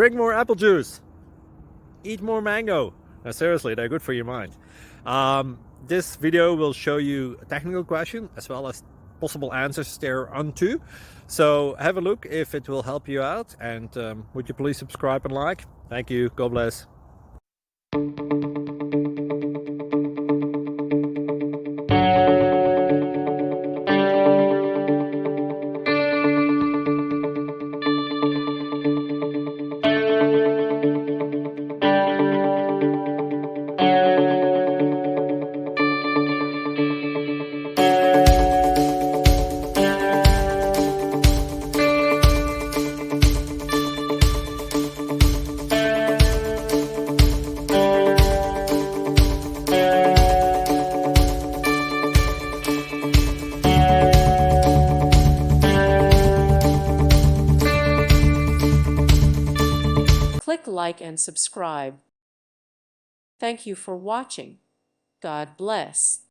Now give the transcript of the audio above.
Drink more apple juice. Eat more mango. No, seriously, they're good for your mind. This video will show you a technical question as well as possible answers thereunto. So have a look if it will help you out, and would you please subscribe and like? Thank you. God bless. Click like and subscribe. Thank you for watching. God bless.